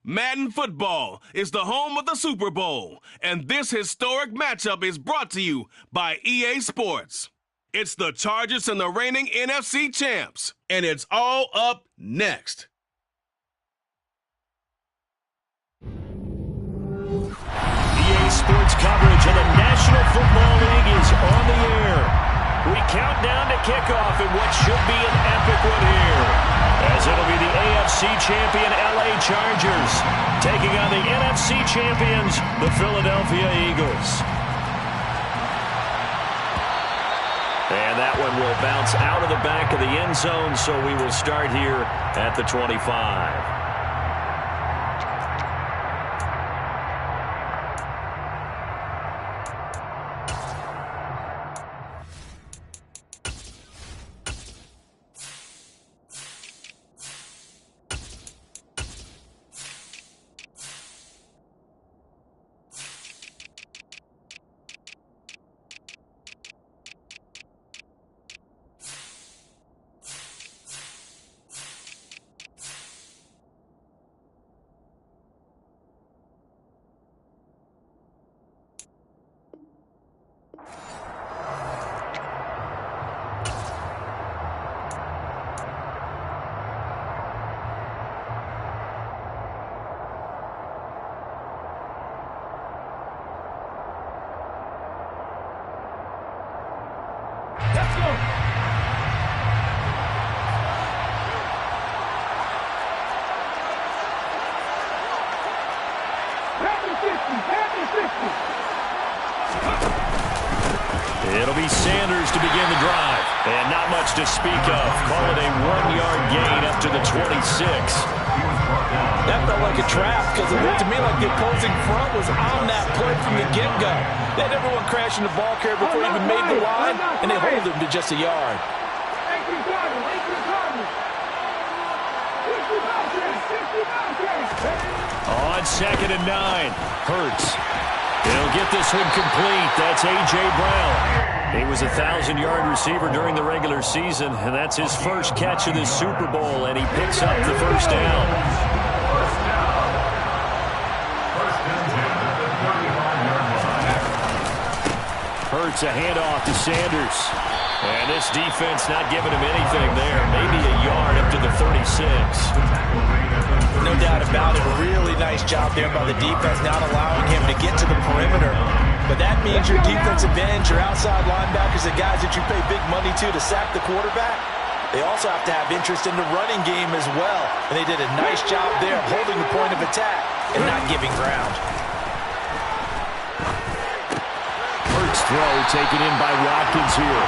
Madden Football is the home of the Super Bowl, and this historic matchup is brought to you by EA Sports. It's the Chargers and the reigning NFC champs, and it's all up next. EA Sports coverage of the National Football League is on the air. We count down to kickoff in what should be an epic one here, as it'll be the AFC champion LA Chargers taking on the NFC champions, the Philadelphia Eagles. And that one will bounce out of the back of the end zone, so we will start here at the 25. It'll be Sanders to begin the drive. And not much to speak of. Call it a 1-yard gain up to the 26. That felt like a trap because it looked to me like the opposing front was on that play from the get-go. They had everyone crashing the ball carrier before he even made the line, and they hold him to just a yard. On 2nd and 9, Hurts. He'll get this one complete. That's A.J. Brown. He was a 1,000-yard receiver during the regular season, and that's his first catch of this Super Bowl, and he picks up the first down. Hurts a handoff to Sanders. And this defense not giving him anything there. Maybe a yard up to the 36. No doubt about it. Really nice job there by the defense, not allowing him to get to the perimeter. But that means your defensive ends, your outside linebackers, the guys that you pay big money to sack the quarterback, they also have to have interest in the running game as well. And they did a nice job there of holding the point of attack and not giving ground. Hurts throw taken in by Watkins here.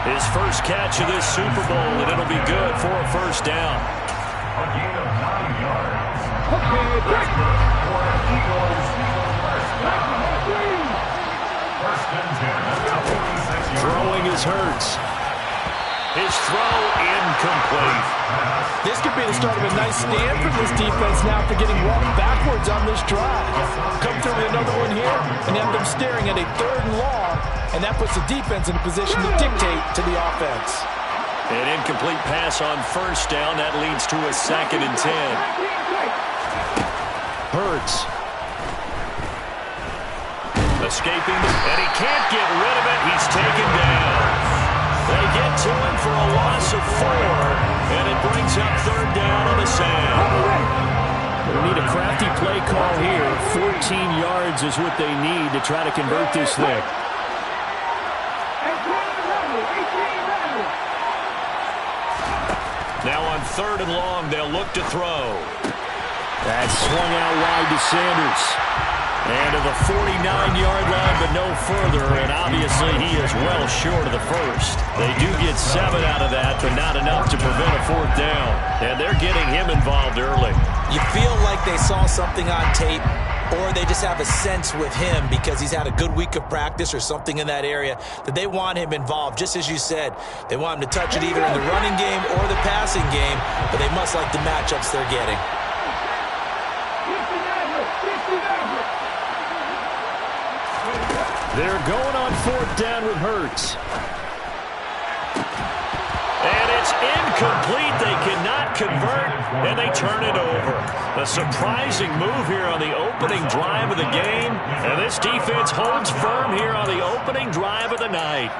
His first catch of this Super Bowl, and it'll be good for a first down. A gain of 9 yards. For Eagles. First and 10. Throwing is Hurts. His throw incomplete. This could be the start of a nice stand from this defense now for getting walked backwards on this drive. Come through with another one here and have them staring at a 3rd and long, and that puts the defense in a position to dictate to the offense. An incomplete pass on first down. That leads to a 2nd and 10. Hurts. Escaping, and he can't get rid of it. He's taken down. They get to him for a loss of 4, and it brings up 3rd down on the sand. They need a crafty play call here. 14 yards is what they need to try to convert this thing. Now on 3rd and long, they'll look to throw. That's swung out wide to Sanders. And to the 49-yard line, but no further, and obviously he is well short of the first. They do get 7 out of that, but not enough to prevent a 4th down. And they're getting him involved early. You feel like they saw something on tape, or they just have a sense with him because he's had a good week of practice or something in that area that they want him involved. Just as you said, they want him to touch it either in the running game or the passing game, but they must like the matchups they're getting. They're going on 4th down with Hurts. And it's incomplete. They cannot convert convert, and they turn it over. A surprising move here on the opening drive of the game, and this defense holds firm here on the opening drive of the night.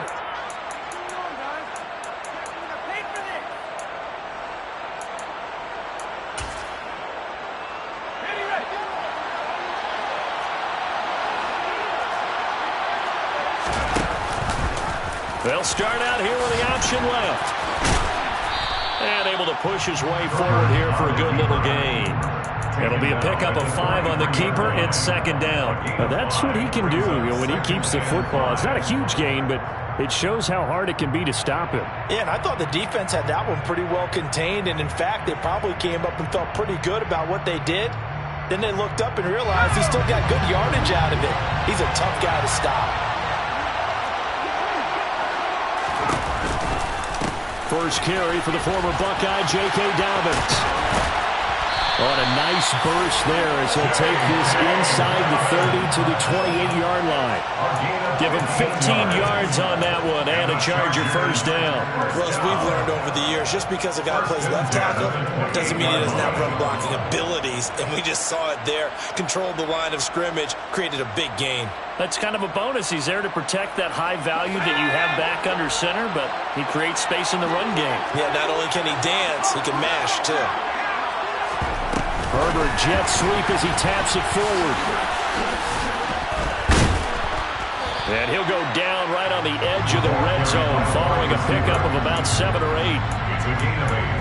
They'll start out here with the option left. And able to push his way forward here for a good little gain. It'll be a pickup of 5 on the keeper. It's second down. Now that's what he can do when he keeps the football. It's not a huge gain, but it shows how hard it can be to stop him. Yeah, and I thought the defense had that one pretty well contained. And, in fact, they probably came up and felt pretty good about what they did. Then they looked up and realized he still got good yardage out of it. He's a tough guy to stop. First carry for the former Buckeye, J.K. Dobbins. On a nice burst there as he'll take this inside the 30 to the 28-yard line. Give him 15 yards on that one and a Charger first down. Well, as we've learned over the years, just because a guy plays left tackle doesn't mean he doesn't have run blocking abilities. And we just saw it there. Controlled the line of scrimmage, created a big gain. That's kind of a bonus. He's there to protect that high value that you have back under center, but he creates space in the run game. Yeah, not only can he dance, he can mash, too. Herbert jet sweep as he taps it forward. And he'll go down right on the edge of the red zone following a pickup of about 7 or 8.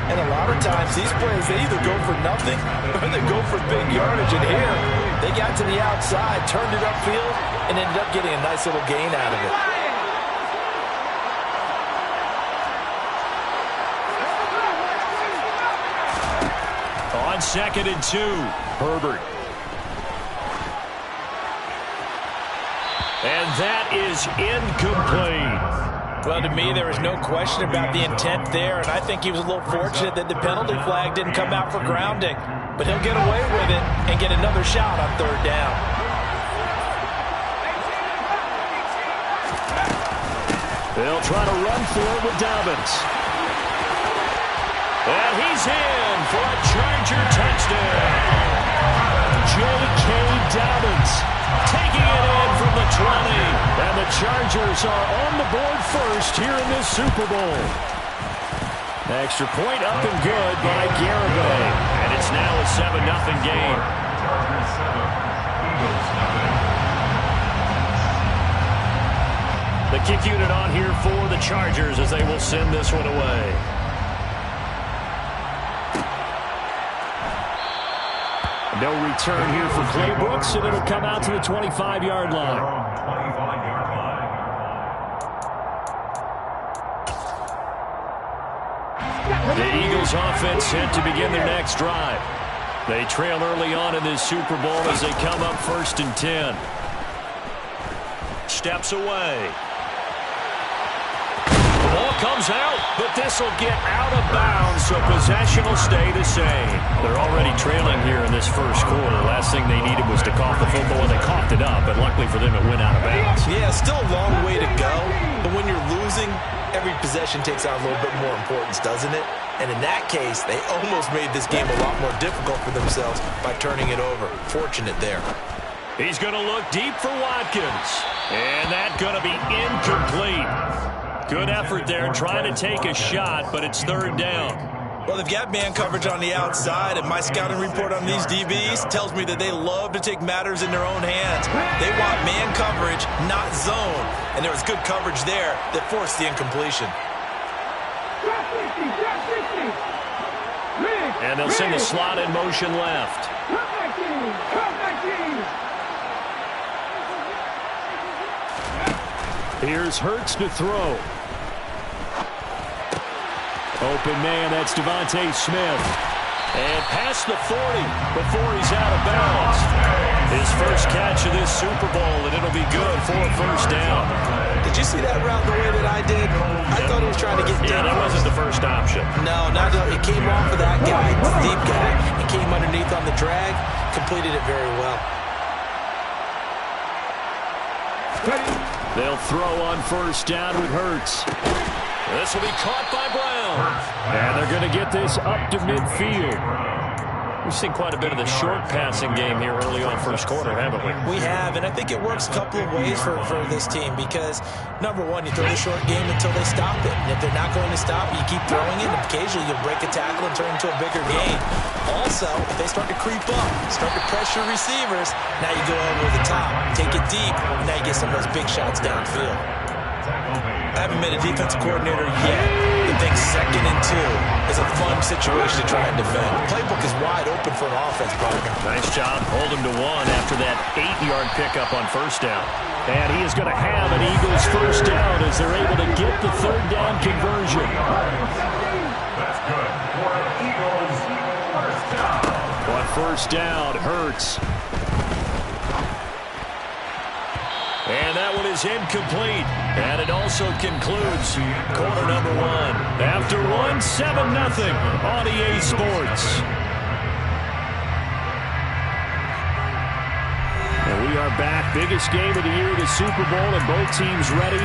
And a lot of times these plays, they either go for nothing or they go for big yardage. And here, they got to the outside, turned it upfield, and ended up getting a nice little gain out of it. On 2nd and 2, Herbert. And that is incomplete. Well, to me, there was no question about the intent there, and I think he was a little fortunate that the penalty flag didn't come out for grounding. But he'll get away with it and get another shot on 3rd down. They'll try to run for it with Dobbins. And he's in for a Charger touchdown. J.K. Dobbins taking it in from the 20. And the Chargers are on the board first here in this Super Bowl. Extra point up and good by Garibay. And it's now a 7-0 game. Chargers 7, Eagles 0. The kick unit on here for the Chargers as they will send this one away. No return here for Clay Brooks, and it'll come out to the 25-yard line. 25-yard line. The Eagles offense set to begin their next drive. They trail early on in this Super Bowl as they come up 1st and 10. Steps away. The ball comes out, but this will get out of bounds, so possession will stay the same. They're already trailing here in this first quarter. Last thing they needed was to cough the football, and they coughed it up, but luckily for them, it went out of bounds. Yeah, still a long way to go, but when you're losing, every possession takes on a little bit more importance, doesn't it? And in that case, they almost made this game a lot more difficult for themselves by turning it over. Fortunate there. He's going to look deep for Watkins, and that's going to be incomplete. Good effort there trying to take a shot, but it's 3rd down. Well, they've got man coverage on the outside, and my scouting report on these DBs tells me that they love to take matters in their own hands. They want man coverage, not zone. And there was good coverage there that forced the incompletion. And they'll send the slot in motion left. Here's Hurts to throw. Open man, that's Devontae Smith. And past the 40 before he's out of bounds. His first catch of this Super Bowl, and it'll be good for a first down. Did you see that route the way that I did? I thought he was trying to get down. Yeah, that wasn't the first option. No, not it came off of that guy, the deep guy, and came underneath on the drag, completed it very well. They'll throw on 1st down with Hurts. This will be caught by Brown. And they're going to get this up to midfield. We've seen quite a bit of the short passing game here early on first quarter, haven't we? We have, and I think it works a couple of ways for this team because, number one, you throw the short game until they stop it. And if they're not going to stop, you keep throwing it, and occasionally you'll break a tackle and turn it into a bigger gain. Also, if they start to creep up, start to pressure receivers, now you go over the top, take it deep, and now you get some of those big shots downfield. I haven't met a defensive coordinator yet that thinks 2nd and 2 is a fun situation to try and defend. The playbook is wide open for an offense, partner. Nice job. Hold him to 1 after that 8-yard pickup on first down. And he is going to have an Eagles first down as they're able to get the 3rd down conversion. That's good for an Eagles first down. On first down, Hurts. And that one is incomplete. And it also concludes quarter number 1. After 1, 7-0 on EA Sports. And we are back. Biggest game of the year, the Super Bowl, and both teams ready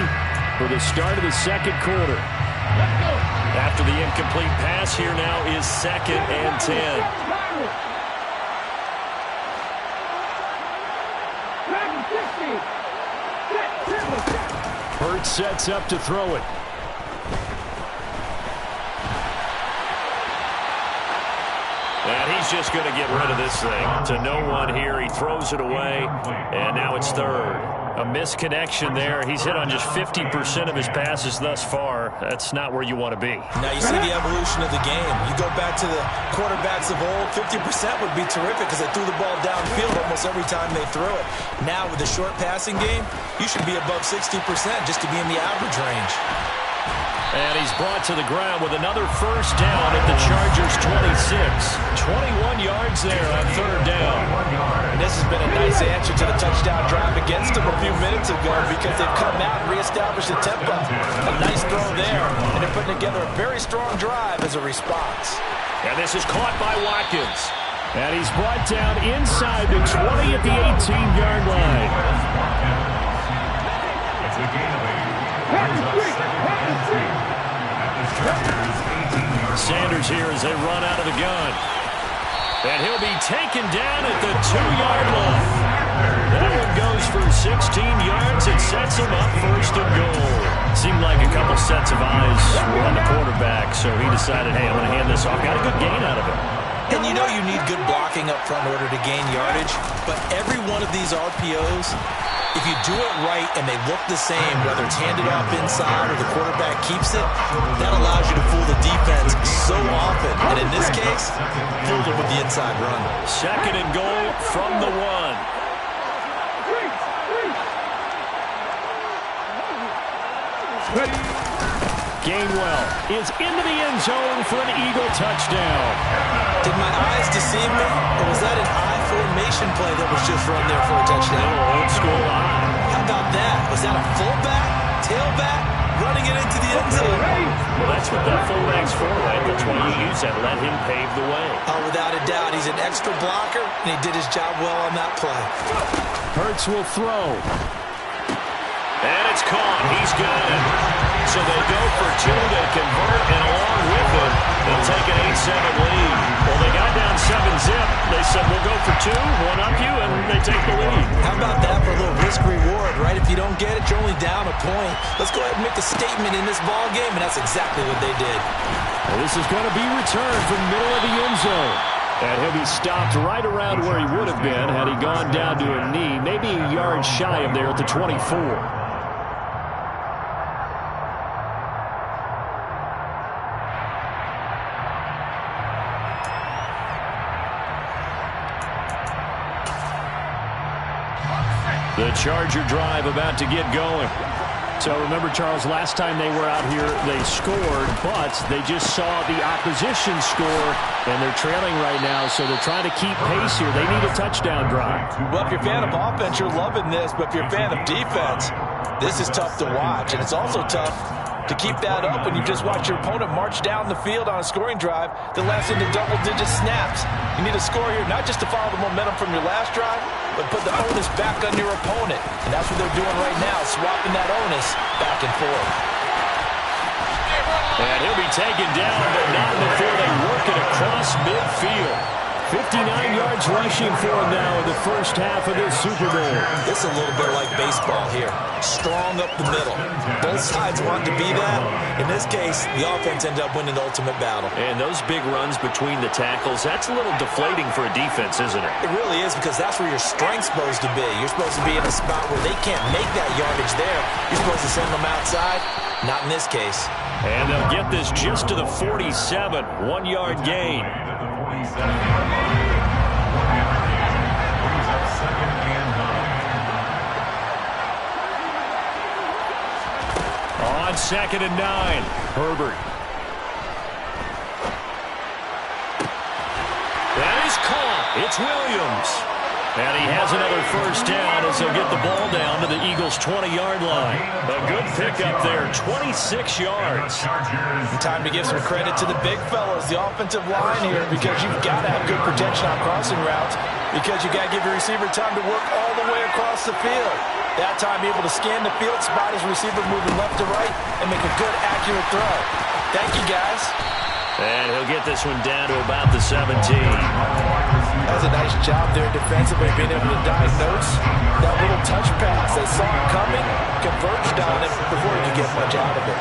for the start of the 2nd quarter. After the incomplete pass, here now is 2nd and 10. Hurts sets up to throw it. And he's just going to get rid of this thing. To no one here. He throws it away, and now it's 3rd. A misconnection there. He's hit on just 50% of his passes thus far. That's not where you want to be. Now you see the evolution of the game. You go back to the quarterbacks of old, 50% would be terrific because they threw the ball downfield almost every time they threw it. Now with the short passing game, you should be above 60% just to be in the average range. And he's brought to the ground with another first down at the Chargers' 26. 21 yards there on 3rd down. And this has been a nice answer to the touchdown drive against them a few minutes ago because they've come out and reestablished the tempo. A nice throw there, and they're putting together a very strong drive as a response. And this is caught by Watkins. And he's brought down inside the 20 at the 18-yard line. It's a gain of 8. Brings up 2nd and 2. Sanders here as they run out of the gun. And he'll be taken down at the 2-yard line. That one goes for 16 yards. It sets him up 1st and goal. Seemed like a couple sets of eyes were on the quarterback, so he decided, hey, I'm going to hand this off. Got a good gain out of it. And you know you need good blocking up front in order to gain yardage, but every one of these RPOs, if you do it right and they look the same, whether it's handed off inside or the quarterback keeps it, that allows you to fool the defense so often. And in this case, fooled it with the inside run. 2nd and goal from the 1. Gainwell is into the end zone for an Eagle touchdown. Did my eyes deceive me, or was that an I formation play that was just run there for a touchdown? Old school eye. How about that? Was that a fullback, tailback, running it into the end zone? Well, that's what that fullback's for, right? That's why you use that. Let him pave the way. Oh, without a doubt, he's an extra blocker, and he did his job well on that play. Hurts will throw. And it's caught. He's got it. So they go for 2, they convert, and along with it, they'll take an 8-7 lead. Well, they got down 7-zip. They said, we'll go for 2, one up you, and they take the lead. How about that for a little risk-reward, right? If you don't get it, you're only down a point. Let's go ahead and make a statement in this ball game, and that's exactly what they did. Well, this is going to be returned from middle of the end zone. And he'll be stopped right around where he would have been had he gone down to a knee, maybe a yard shy of there at the 24. The Charger drive about to get going. So remember, Charles, last time they were out here, they scored, but they just saw the opposition score, and they're trailing right now, so they're trying to keep pace here. They need a touchdown drive. Well, if you're a fan of offense, you're loving this, but if you're a fan of defense, this is tough to watch, and it's also tough to keep that up when you just watch your opponent march down the field on a scoring drive that lasts into double-digit snaps. You need a score here, not just to follow the momentum from your last drive, but put the onus back on your opponent. And that's what they're doing right now, swapping that onus back and forth. And he'll be taken down, but not before they work it across midfield. 59 yards rushing for him now in the first half of this Super Bowl. This is a little bit like baseball here. Strong up the middle. Both sides want to be that. In this case, the offense ended up winning the ultimate battle. And those big runs between the tackles, that's a little deflating for a defense, isn't it? It really is, because that's where your strength's supposed to be. You're supposed to be in a spot where they can't make that yardage there. You're supposed to send them outside. Not in this case. And they'll get this just to the 47. 1-yard gain. On 2nd and 9, Herbert. That is caught. It's Williams. And he has another first down as they'll get the ball down to the Eagles' 20-yard line. A good pickup there, 26 yards. Time to give some credit to the big fellas, the offensive line here, because you've got to have good protection on crossing routes, because you've got to give your receiver time to work all the way across the field. That time, be able to scan the field, spot his receiver moving left to right, and make a good, accurate throw. Thank you, guys. And he'll get this one down to about the 17. That's a nice job there defensively, being able to diagnose that little touch pass. They saw it coming, converged on it before he could get much out of it.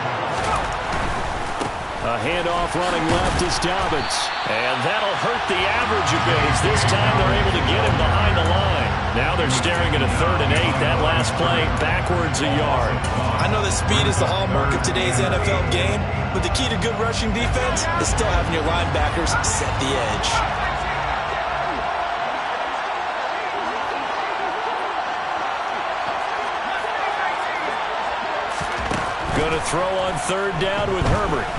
A handoff running left is Dobbins. And that'll hurt the average a bit, as this time they're able to get him behind the line. Now they're staring at a 3rd and 8. That last play, backwards a yard. I know that speed is the hallmark of today's NFL game, but the key to good rushing defense is still having your linebackers set the edge. Going to throw on 3rd down with Herbert.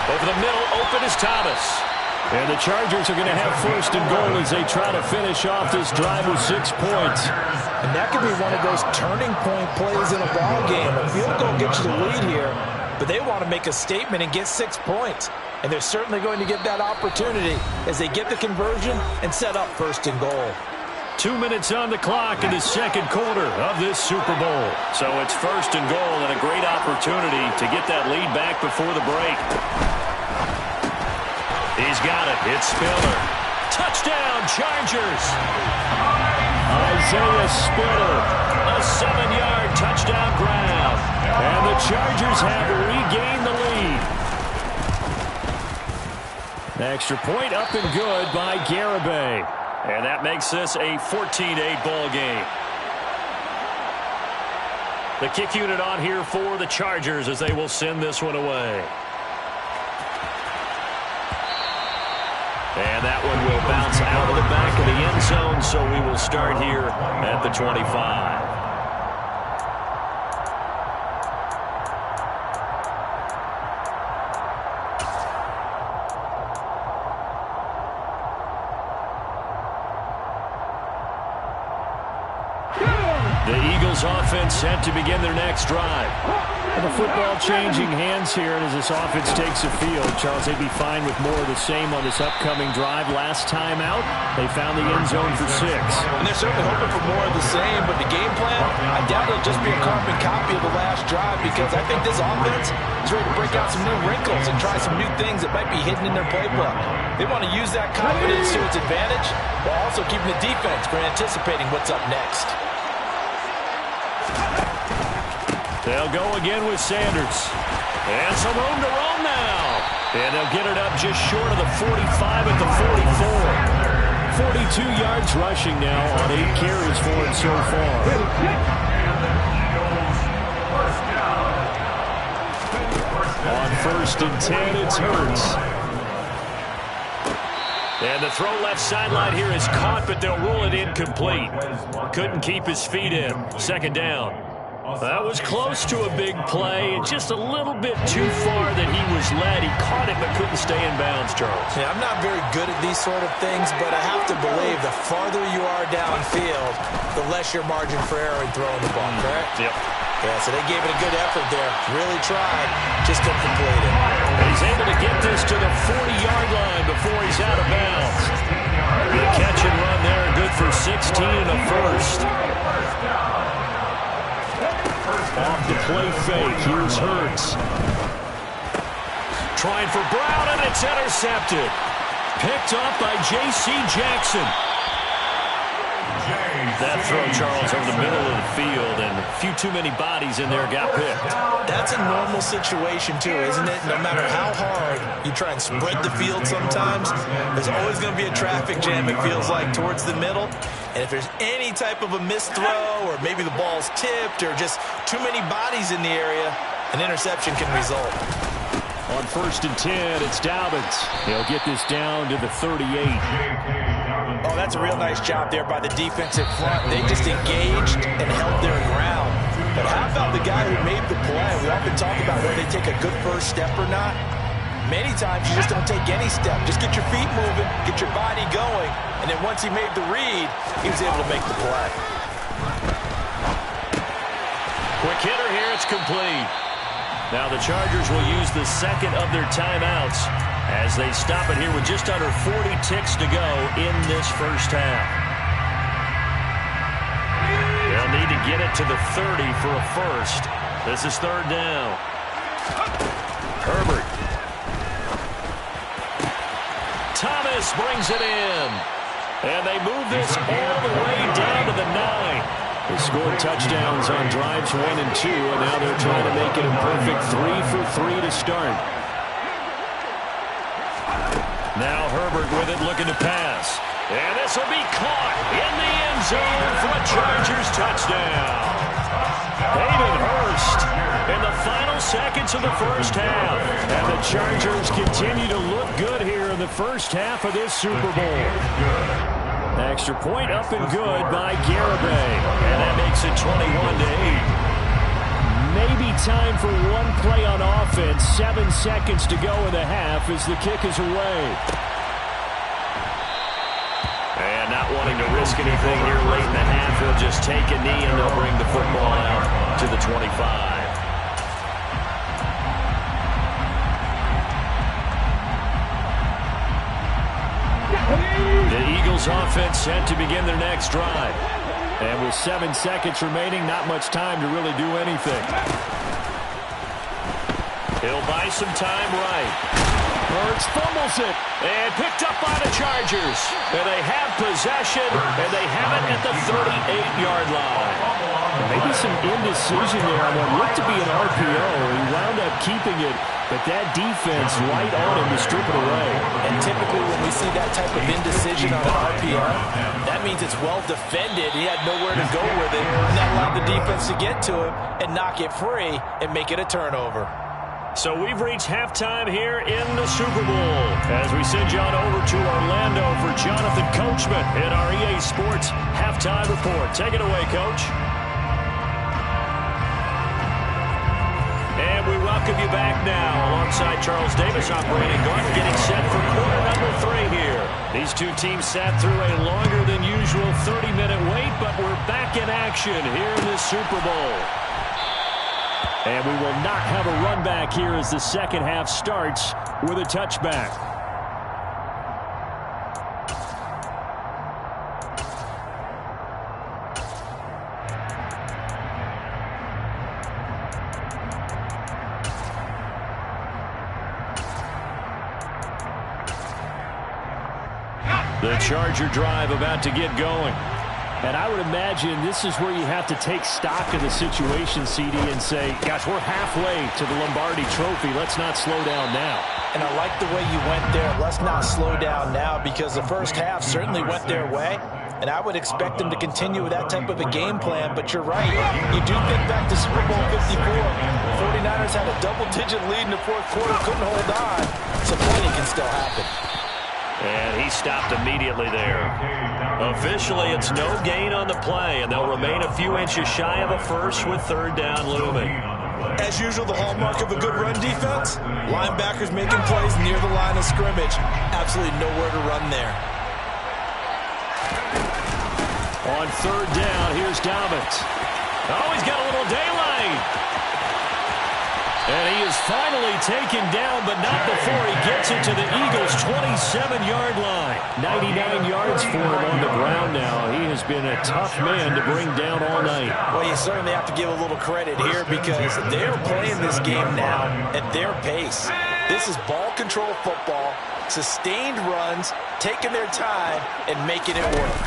Over the middle, open is Thomas. And the Chargers are going to have 1st and goal as they try to finish off this drive with 6 points. And that could be one of those turning point plays in a ball game. A field goal gets you the lead here, but they want to make a statement and get 6 points. And they're certainly going to get that opportunity as they get the conversion and set up 1st and goal. 2 minutes on the clock in the 2nd quarter of this Super Bowl. So it's 1st and goal and a great opportunity to get that lead back before the break. He's got it. It's Spiller. Touchdown, Chargers. Isaiah Spiller. A 7-yard touchdown grab. And the Chargers have regained the lead. An extra point up and good by Garibay. And that makes this a 14-8 ball game. The kick unit on here for the Chargers as they will send this one away. And that one will bounce out of the back of the end zone, so we will start here at the 25. The Eagles offense set to begin their next drive. And the football changing hands here, and as this offense takes the field, Charles, they'd be fine with more of the same on this upcoming drive. Last time out, they found the end zone for 6. And they're certainly hoping for more of the same, but the game plan, I doubt it'll just be a carbon copy of the last drive, because I think this offense is ready to break out some new wrinkles and try some new things that might be hidden in their playbook. They want to use that confidence to its advantage, while also keeping the defense from anticipating what's up next. They'll go again with Sanders. And some room to roam now. And they'll get it up just short of the 45 at the 44. 42 yards rushing now on 8 carries for him so far. On 1st and 10, it's Hurts. And the throw left sideline here is caught, but they'll roll it incomplete. Couldn't keep his feet in. 2nd down. That was close to a big play, and just a little bit too far that he was led. He caught it but couldn't stay in bounds, Charles. Yeah, I'm not very good at these sort of things, but I have to believe the farther you are downfield, the less your margin for error in throwing the ball, correct? Yep. Yeah, so they gave it a good effort there. Really tried, just couldn't complete it. And he's able to get this to the 40-yard line before he's out of bounds. Good catch and run there, good for 16 and a first. Off the play fake. Here's Hurts. Trying for Brown, and it's intercepted. Picked up by J.C. Jackson. That throw, Charles, over the middle of the field, and a few too many bodies in there got picked. That's a normal situation, too, isn't it? No matter how hard you try and spread the field sometimes, there's always going to be a traffic jam, it feels like, towards the middle. And if there's any type of a missed throw, or maybe the ball's tipped, or just too many bodies in the area, an interception can result. On 1st and 10, it's Dobbins. He'll get this down to the 38. Oh, that's a real nice job there by the defensive front. They just engaged and held their ground. But how about the guy who made the play? We often talk about whether they take a good first step or not. Many times you just don't take any step. Just get your feet moving, get your body going, and then once he made the read, he was able to make the play. Quick hitter here, it's complete. Now the Chargers will use the second of their timeouts as they stop it here with just under 40 ticks to go in this first half. They'll need to get it to the 30 for a first. This is 3rd down. Herbert. Thomas brings it in. And they move this all the way down to the 9. They scored touchdowns on drives 1 and 2, and now they're trying to make it a perfect 3 for 3 to start. Now Herbert with it, looking to pass. And this will be caught in the end zone for a Chargers touchdown. Hayden Hurst in the final seconds of the first half. And the Chargers continue to look good here in the first half of this Super Bowl. Extra point up and good by Garibay. And that makes it 21-8. Maybe time for one play on offense. 7 seconds to go in the half as the kick is away. And not wanting to risk anything here late in the half, he'll just take a knee and they'll bring the football out to the 25. The Eagles offense set to begin their next drive. And with 7 seconds remaining, not much time to really do anything. He'll buy some time right. Hurts fumbles it. And picked up by the Chargers. And they have possession, and they have it at the 38-yard line. Maybe some indecision there on what looked to be an RPO. He wound up keeping it, but that defense right on him to strip it away. And typically when we see that type of indecision on an RPO, that means it's well defended. He had nowhere to go with it, and that allowed the defense to get to him and knock it free and make it a turnover. So we've reached halftime here in the Super Bowl as we send you on over to Orlando for Jonathan Coachman in our EA Sports Halftime Report. Take it away, Coach. And we welcome you back now alongside Charles Davis, I'm Brandon Gaudin, getting set for quarter number 3 here. These two teams sat through a longer than usual 30-minute wait, but we're back in action here in this Super Bowl. And we will not have a run back here as the second half starts with a touchback. The Charger drive about to get going. And I would imagine this is where you have to take stock of the situation, CD, and say, gosh, we're halfway to the Lombardi Trophy. Let's not slow down now. And I like the way you went there. Let's not slow down now, because the first half certainly went their way. And I would expect them to continue with that type of a game plan. But you're right. You do think back to Super Bowl 54. 49ers had a double-digit lead in the fourth quarter, couldn't hold on. So plenty can still happen. And he stopped immediately there. Officially, it's no gain on the play, and they'll remain a few inches shy of a first with 3rd down looming. As usual, the hallmark of a good run defense, linebackers making plays near the line of scrimmage. Absolutely nowhere to run there. On 3rd down, here's Dobbins. Oh, he's got a little daylight. And he is finally taken down, but not before he gets it to the Eagles' 27-yard line. 99 yards for him on the ground now. He has been a tough man to bring down all night. Well, you certainly have to give a little credit here because they're playing this game now at their pace. This is ball control football, sustained runs, taking their time, and making it work.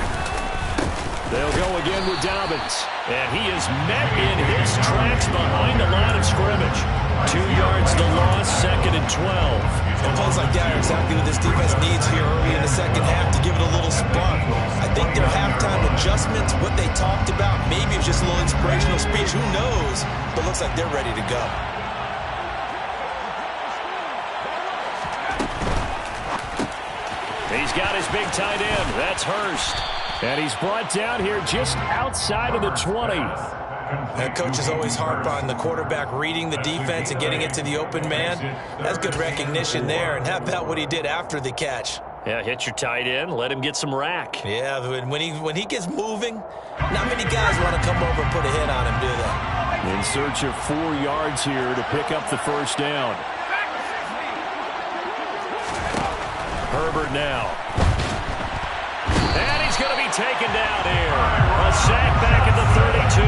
They'll go again with Dobbins. And he is met in his tracks behind the line of scrimmage. 2 yards the loss, 2nd and 12. And plays like that are exactly what this defense needs here early in the second half to give it a little spark. I think their halftime adjustments, what they talked about, maybe it's just a little inspirational speech. Who knows? But looks like they're ready to go. He's got his big tight end. That's Hurst. And he's brought down here just outside of the 20. Coaches always harp on the quarterback reading the defense and getting it to the open man. That's good recognition there. And how about what he did after the catch? Yeah, hit your tight end. Let him get some rack. Yeah, when he gets moving, not many guys want to come over and put a hit on him, do they? In search of 4 yards here to pick up the first down. Herbert now. And he's going to be taken down here. A sack back at the 32.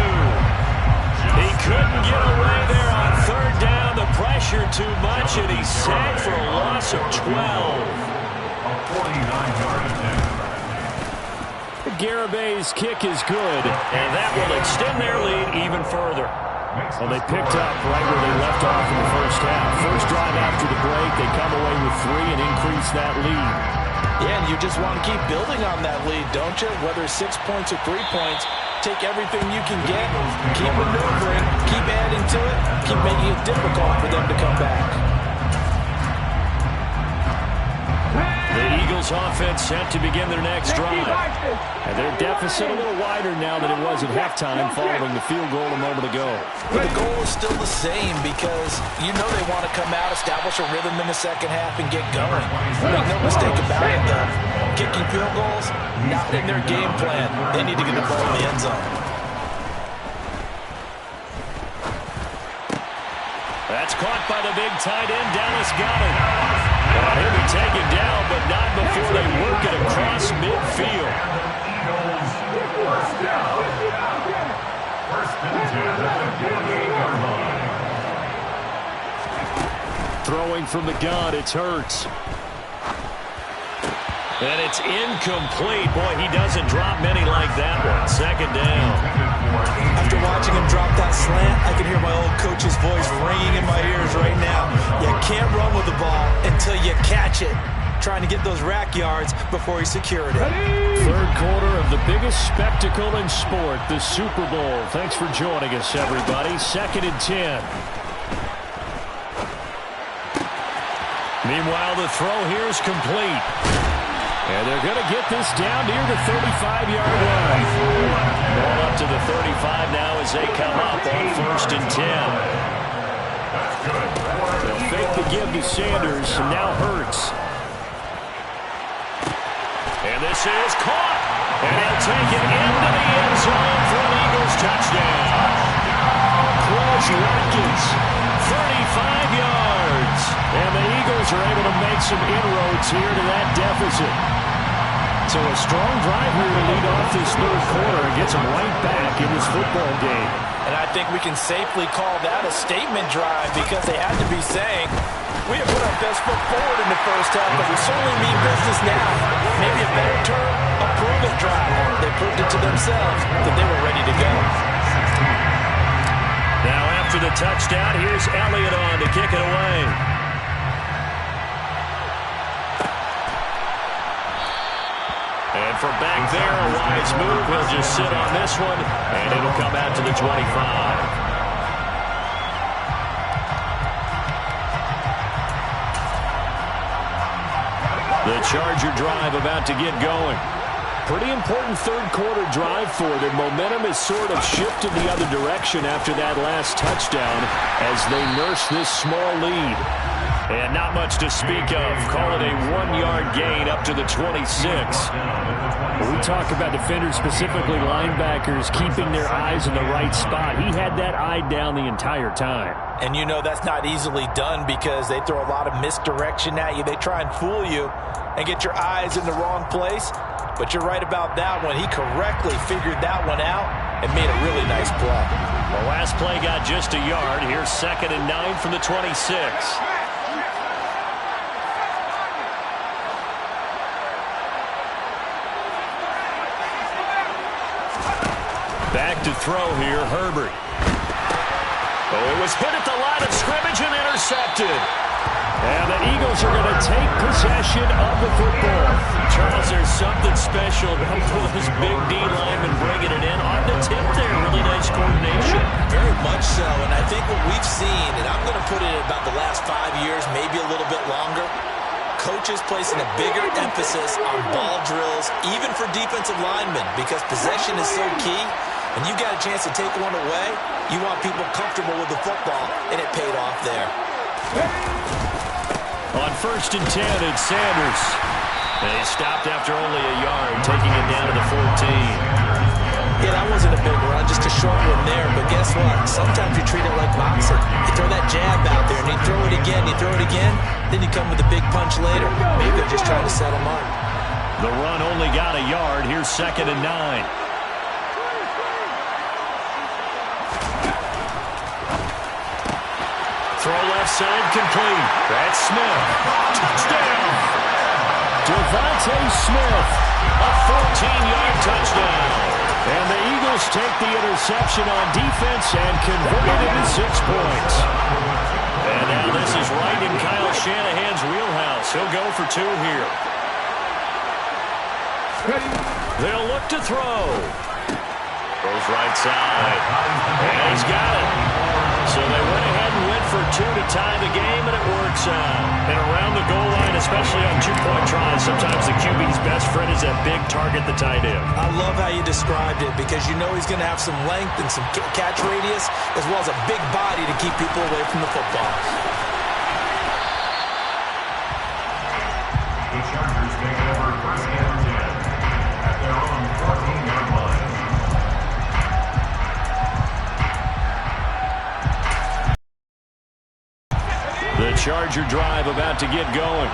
He couldn't get away there on 3rd down. The pressure too much, and he's sacked for a loss of 12. A 49-yard attempt. Garabay's kick is good, and that will extend their lead even further. Well, they picked up right where they left off in the first half. First drive after the break, they come away with 3 and increase that lead. Yeah, and you just want to keep building on that lead, don't you? Whether it's 6 points or 3 points, take everything you can get, keep maneuvering, keep adding to it, keep making it difficult for them to come back. The Eagles offense set to begin their next drive. And their deficit a little wider now than it was at halftime following the field goal a moment ago. But the goal is still the same because you know they want to come out, establish a rhythm in the second half, and get going. Make no mistake about it, though. Kicking field goals, not in their game plan. They need to get the ball in the end zone. That's caught by the big tight end. Dallas got it. He'll be taken down, but not before they work it across midfield. First down. First and 10 at the 48-yard line. Throwing from the gun, it's Hurts. And it's incomplete. Boy, he doesn't drop many like that one. 2nd down. After watching him drop that slant, I can hear my old coach's voice ringing in my ears right now. You can't run with the ball until you catch it. Trying to get those rack yards before he secured it. 3rd quarter of the biggest spectacle in sport, the Super Bowl. Thanks for joining us, everybody. 2nd and 10. Meanwhile, the throw here is complete. And they're going to get this down near the 35-yard line. Ball up to the 35 now as they come up on 1st and 10. They'll fake the give to Sanders, and now Hurts. And this is caught. And he'll take it into the end zone for an Eagles touchdown. Quez Watkins, 35 yards. And the Eagles are able to make some inroads here to that deficit. So a strong drive here to lead off this 3rd quarter and gets them right back in this football game. And I think we can safely call that a statement drive because they had to be saying, we have put our best foot forward in the first half, but we certainly mean business now. Maybe a better term, a prove-it drive. They proved it to themselves that they were ready to go. Now after the touchdown, here's Elliott on to kick it away. And from back there, a wise move. He'll just sit on this one, and it'll come out to the 25. The Charger drive about to get going. Pretty important 3rd quarter drive for them. Momentum has sort of shifted the other direction after that last touchdown as they nurse this small lead. And not much to speak of. Call it a 1-yard gain up to the 26. When we talk about defenders, specifically linebackers, keeping their eyes in the right spot, he had that eye down the entire time. And you know that's not easily done because they throw a lot of misdirection at you. They try and fool you and get your eyes in the wrong place. But you're right about that one. He correctly figured that one out and made a really nice play. The last play got just a yard. Here's 2nd and 9 from the 26. Back to throw here, Herbert. Oh, it was hit at the line of scrimmage and intercepted. And the Eagles are going to take possession of the football. Charles, there's something special about those big D linemen bringing it in on the tip there. Really nice coordination. Very much so, and I think what we've seen, and I'm going to put it about the last 5 years, maybe a little bit longer, coaches placing a bigger emphasis on ball drills, even for defensive linemen, because possession is so key. And you got a chance to take one away, you want people comfortable with the football, and it paid off there. On 1st and 10, it's Sanders. And he stopped after only a yard, taking it down to the 14. Yeah, that wasn't a big run, just a short one there. But guess what? Sometimes you treat it like boxing. You throw that jab out there, and you throw it again, you throw it again, then you come with a big punch later. Maybe they're just trying to set him up. The run only got a yard. Here's 2nd and 9. Throw left side complete. That's Smith. Touchdown. Devontae Smith. A 14-yard touchdown. And the Eagles take the interception on defense and convert it into 6 points. And now this is right in Kyle Shanahan's wheelhouse. He'll go for 2 here. They'll look to throw. Goes right side. And he's got it. So they went ahead and went for 2 to tie the game, and it works out. And around the goal line, especially on 2-point tries, sometimes the QB's best friend is that big target, the tight end. I love how you described it because you know he's going to have some length and some catch radius as well as a big body to keep people away from the football. The Chargers take over 1st and 10 at their own 14-yard line. The Charger drive about to get going.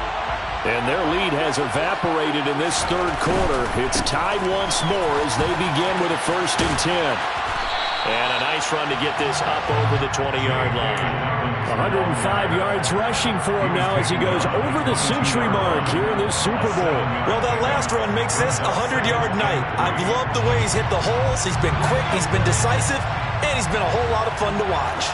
And their lead has evaporated in this 3rd quarter. It's tied once more as they begin with a 1st and 10. And a nice run to get this up over the 20-yard line. 105 yards rushing for him now as he goes over the century mark here in this Super Bowl. Well, that last run makes this a 100-yard night. I've loved the way he's hit the holes. He's been quick, he's been decisive, and he's been a whole lot of fun to watch.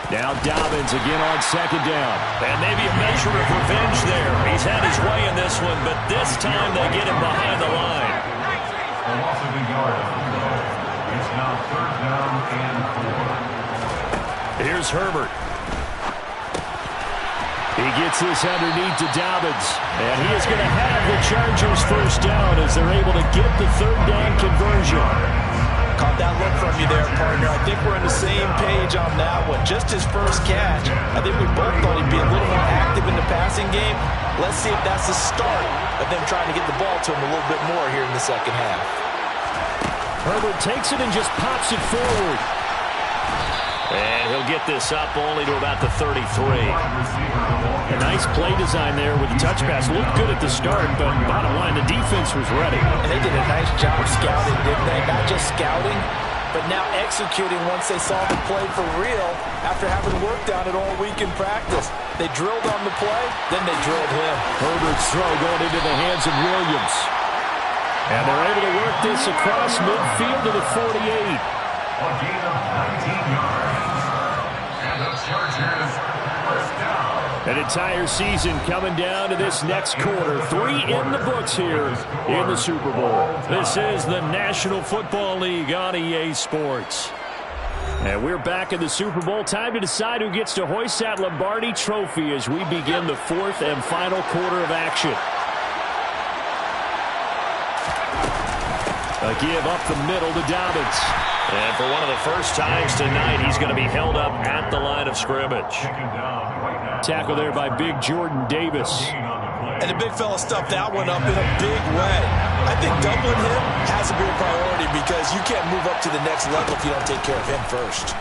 Now Dobbins again on 2nd down. And maybe a measure of revenge there. He's had his way in this one, but this time they get him behind the line. A loss of a yard. It's now 3rd down and 4. Here's Herbert. He gets this underneath to Dobbins. And he is going to have the Chargers 1st down as they're able to get the 3rd down conversion. Caught that look from you there, partner. I think we're on the same page on that one. Just his first catch. I think we both thought he'd be a little more active in the passing game. Let's see if that's the start of them trying to get the ball to him a little bit more here in the 2nd half. Herbert takes it and just pops it forward. And he'll get this up only to about the 33. A nice play design there with the touch pass. Looked good at the start, but bottom line, the defense was ready. And they did a nice job scouting, didn't they? Not just scouting, but now executing once they saw the play for real after having worked on it all week in practice. They drilled on the play, then they drilled him. Herbert's throw going into the hands of Williams. And they're able to work this across midfield to the 48. A gain of 19 yards. And the Chargers 1st down. An entire season coming down to this next quarter. 3 in the books here in the Super Bowl. This is the National Football League on EA Sports. And we're back in the Super Bowl. Time to decide who gets to hoist that Lombardi Trophy as we begin the 4th and final quarter of action. A give up the middle to Dobbins. And for one of the first times tonight, he's going to be held up at the line of scrimmage. Tackle there by big Jordan Davis. And the big fella stuffed that one up in a big way. I think doubling him has to be a priority because you can't move up to the next level if you don't take care of him first.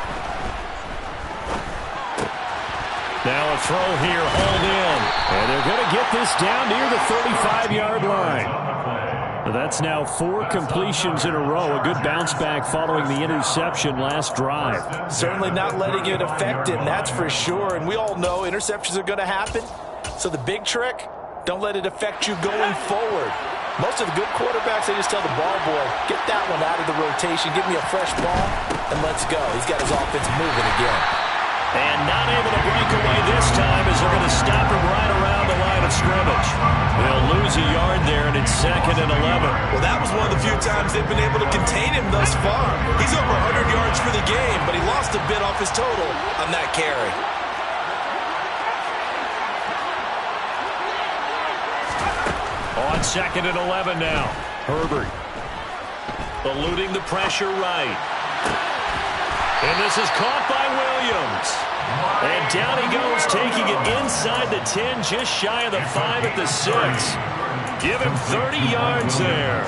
Now a throw here, hauled in. And they're going to get this down near the 35-yard line. That's now 4 completions in a row. A good bounce back following the interception last drive. Certainly not letting it affect him, that's for sure. And we all know interceptions are going to happen. So the big trick, don't let it affect you going forward. Most of the good quarterbacks, they just tell the ball boy, get that one out of the rotation, give me a fresh ball, and let's go. He's got his offense moving again. And not able to break away this time as they're going to stop him right around the line of scrimmage. They'll lose a yard there, and it's 2nd and 11. Well, that was one of the few times they've been able to contain him thus far. He's over 100 yards for the game, but he lost a bit off his total on that carry. On 2nd and 11 now. Herbert eluding the pressure right. And this is caught by Williams. And down he goes, taking it inside the 10, just shy of the 5 at the 6. Give him 30 yards there.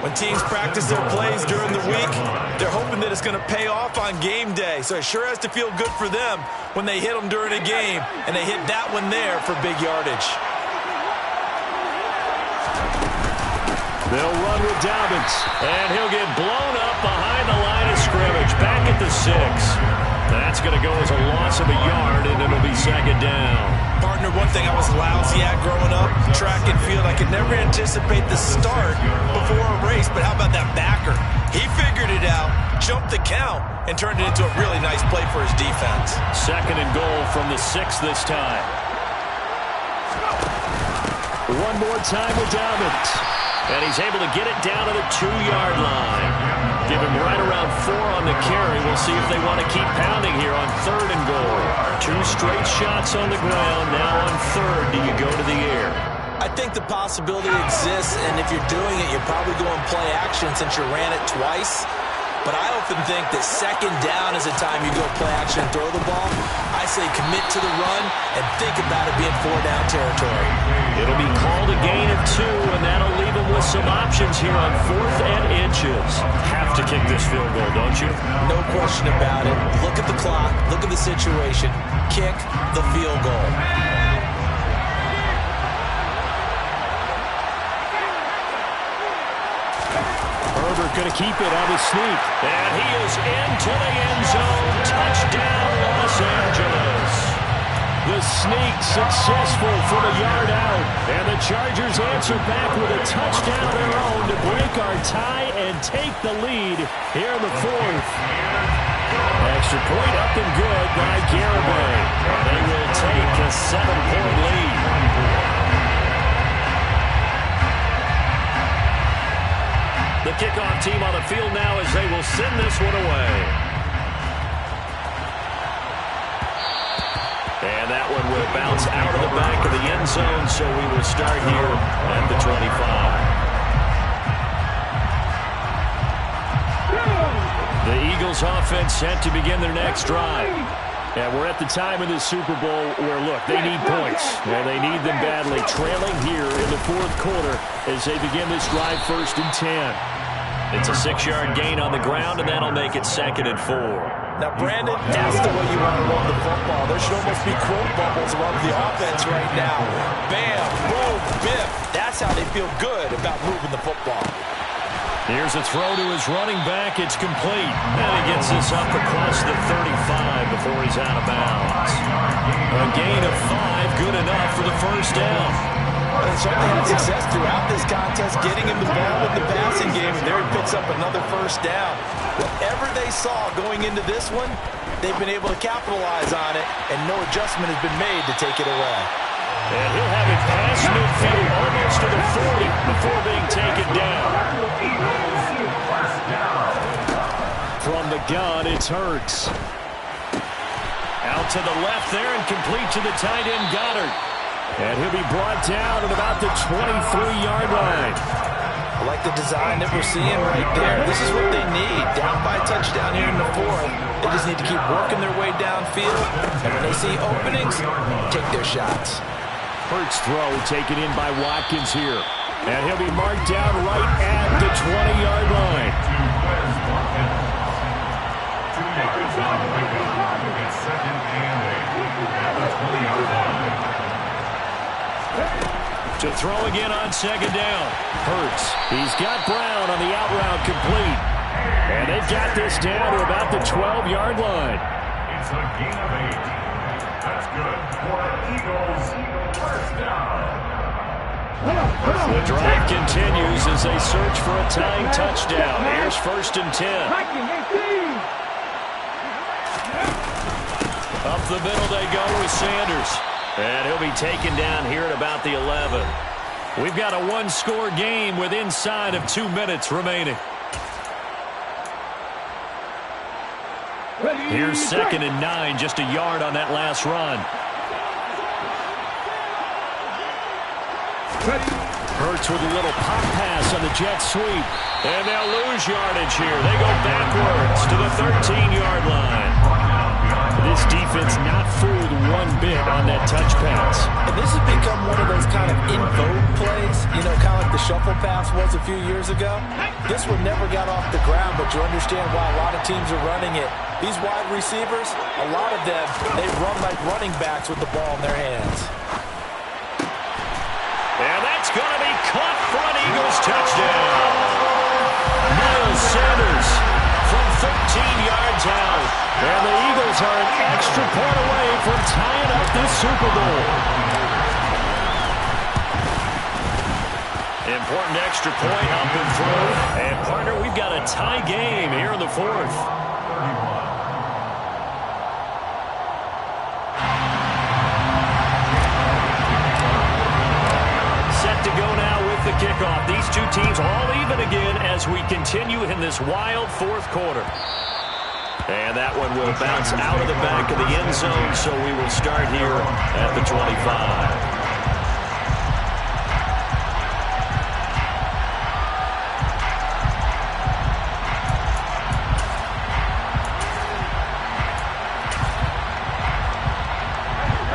When teams practice their plays during the week, they're hoping that it's going to pay off on game day. So it sure has to feel good for them when they hit them during a game, and they hit that one there for big yardage. They'll run with Dobbins, and he'll get blown up behind the line of scrimmage, back at the 6. That's going to go as a loss of a yard, and it'll be 2nd down. Partner, one thing I was lousy at growing up, track and field, I could never anticipate the start before a race, but how about that backer? He figured it out, jumped the count, and turned it into a really nice play for his defense. 2nd and goal from the 6 this time. One more time with Dobbins. And he's able to get it down to the 2-yard line. Give him right around 4 on the carry. We'll see if they want to keep pounding here on 3rd and goal. 2 straight shots on the ground. Now on 3rd, do you go to the air? I think the possibility exists, and if you're doing it, you're probably going play action since you ran it twice. But I often think that 2nd down is the time you go play action and throw the ball. I say commit to the run and think about it being 4-down territory. It'll be called a gain of 2, and that'll leave them with some options here on 4th and inches. Have to kick this field goal, don't you? No question about it. Look at the clock. Look at the situation. Kick the field goal. Herbert going to keep it on the sneak. And he is into the end zone. Touchdown, Los Angeles. The sneak successful from a yard out. And the Chargers answer back with a touchdown of their own to break our tie and take the lead here in the 4th. Extra point up and good by Garibay. They will take a 7-point lead. The kickoff team on the field now as they will send this one away. And that one will bounce out of the back of the end zone, so we will start here at the 25. The Eagles offense set to begin their next drive. And we're at the time in the Super Bowl where, look, they need points. And they need them badly, trailing here in the 4th quarter as they begin this drive 1st and 10. It's a 6-yard gain on the ground, and that'll make it 2nd and 4. Now, Brandon, that's the way you want to run the football. There should almost be quote bubbles among the offense right now. Bam, boom, biff. That's how they feel good about moving the football. Here's a throw to his running back. It's complete. And he gets this up across the 35 before he's out of bounds. A gain of 5, good enough for the 1st down. And certainly had success throughout this contest, getting him the ball in the passing game, and there he picks up another 1st down. Whatever they saw going into this one, they've been able to capitalize on it, and no adjustment has been made to take it away. And he'll have it past midfield, almost to the 40, before being taken down. From the gun, it's Hurts. Out to the left there and complete to the tight end, Goddard. And he'll be brought down at about the 23-yard line. like the design that we're seeing right there. This is what they need. Down by a touchdown here in the fourth. They just need to keep working their way downfield. And when they see openings, take their shots. Hurts throw taken in by Watkins here. And he'll be marked down right at the 20-yard line. To throw again on second down. Hurts. He's got Brown on the out route complete. And they've got this down to about the 12-yard line. It's a gain of 8. That's good for Eagles. First down. The drive continues as they search for a tying touchdown. Here's 1st and 10. Up the middle they go with Sanders. And he'll be taken down here at about the 11. We've got a one-score game with inside of 2 minutes remaining. Here's 2nd and 9, just a yard on that last run. Hurts with a little pop pass on the jet sweep. And they'll lose yardage here. They go backwards to the 13-yard line. This defense not fooled one bit on that touch pass. And this has become one of those kind of in vogue plays, you know, kind of like the shuffle pass was a few years ago. This one never got off the ground, but you understand why a lot of teams are running it. These wide receivers, a lot of them, they run like running backs with the ball in their hands. And that's going to be caught for an Eagles touchdown. Miles Sanders from 13 yards out. And the Eagles are an extra point away from tying up this Super Bowl. Important extra point up and through. And, partner, we've got a tie game here in the fourth. Set to go now with the kickoff. These two teams all even again as we continue in this wild fourth quarter. And that one will bounce out of the back of the end zone, so we will start here at the 25.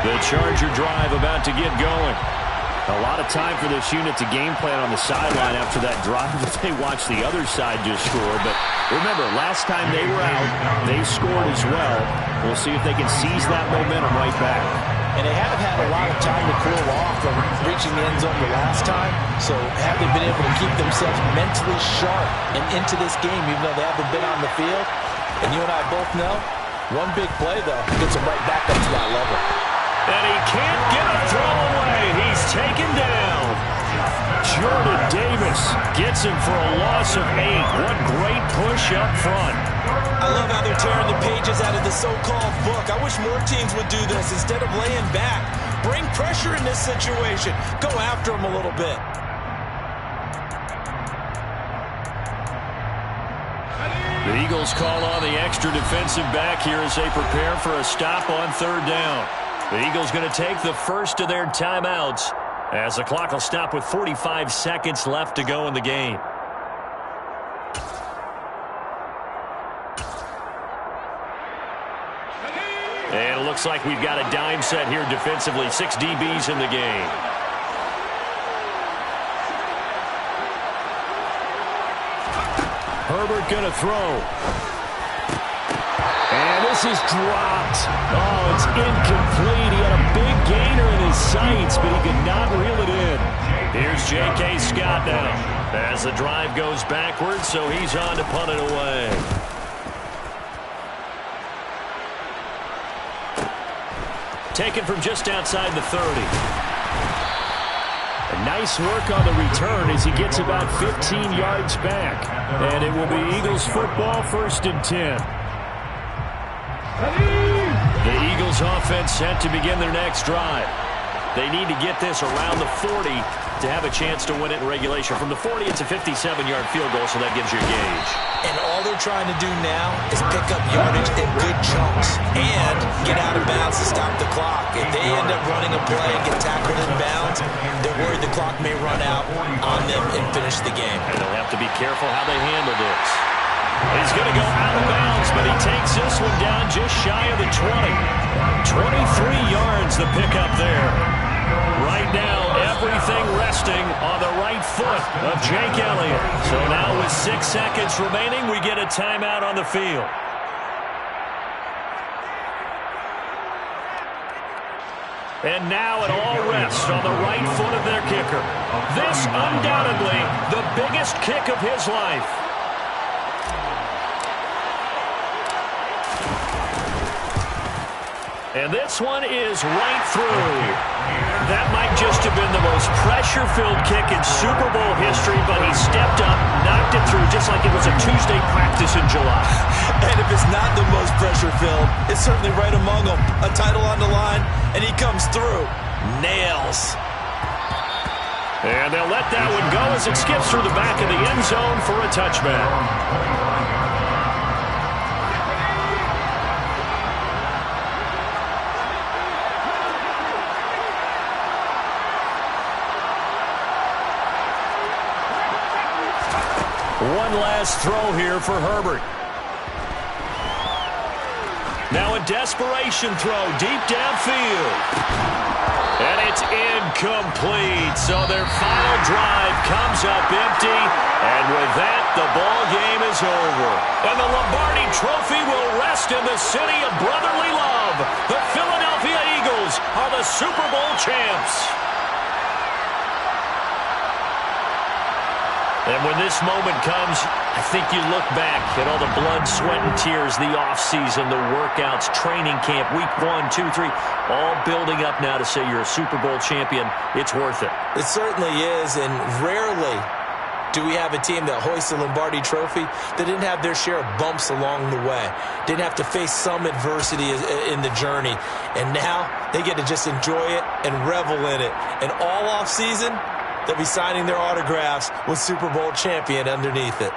The Charger drive about to get going. A lot of time for this unit to game plan on the sideline after that drive that they watched the other side just score. But remember, last time they were out, they scored as well. We'll see if they can seize that momentum right back. And they haven't had a lot of time to cool off from reaching the end zone the last time. So have they been able to keep themselves mentally sharp and into this game, even though they haven't been on the field? And you and I both know, one big play, though, gets them right back up to that level. And he can't get a throw away. He's taken down. Jordan Davis gets him for a loss of 8. What great push up front. I love how they're tearing the pages out of the so-called book. I wish more teams would do this instead of laying back. Bring pressure in this situation. Go after them a little bit. The Eagles call on the extra defensive back here as they prepare for a stop on 3rd down. The Eagles going to take the first of their timeouts as the clock will stop with 45 seconds left to go in the game. And it looks like we've got a dime set here defensively. 6 DBs in the game. Herbert going to throw. And this is dropped. Oh, it's incomplete. He had a big gainer in his sights, but he could not reel it in. Here's J.K. Scott now as the drive goes backwards, so he's on to punt it away. Taken from just outside the 30. Nice work on the return as he gets about 15 yards back. And it will be Eagles football, 1st and 10. The Eagles offense set to begin their next drive. They need to get this around the 40 to have a chance to win it in regulation. From the 40, it's a 57-yard field goal, so that gives you a gauge. And all they're trying to do now is pick up yardage in good chunks and get out of bounds to stop the clock. If they end up running a play and get tackled in bounds, they're worried the clock may run out on them and finish the game. And they'll have to be careful how they handle this. He's going to go out of bounds, but he takes this one down just shy of the 20. 23 yards the pickup there. Right now, everything resting on the right foot of Jake Elliott. So now with 6 seconds remaining, we get a timeout on the field. And now it all rests on the right foot of their kicker. This undoubtedly the biggest kick of his life. And this one is right through. That might just have been the most pressure-filled kick in Super Bowl history, but he stepped up, knocked it through just like it was a Tuesday practice in July. And if it's not the most pressure-filled, it's certainly right among them. A title on the line, and he comes through. Nails. And they'll let that one go as it skips through the back of the end zone for a touchback. One last throw here for Herbert. Now a desperation throw deep downfield. And it's incomplete. So their final drive comes up empty. And with that, the ball game is over. And the Lombardi Trophy will rest in the city of brotherly love. The Philadelphia Eagles are the Super Bowl champs. And when this moment comes, I think you look back at all the blood, sweat, and tears, the offseason, the workouts, training camp, week 1, 2, 3, all building up now to say you're a Super Bowl champion. It's worth it. It certainly is, and rarely do we have a team that hoists the Lombardi Trophy that didn't have their share of bumps along the way, didn't have to face some adversity in the journey, and now they get to just enjoy it and revel in it. And all offseason, they'll be signing their autographs with Super Bowl champion underneath it.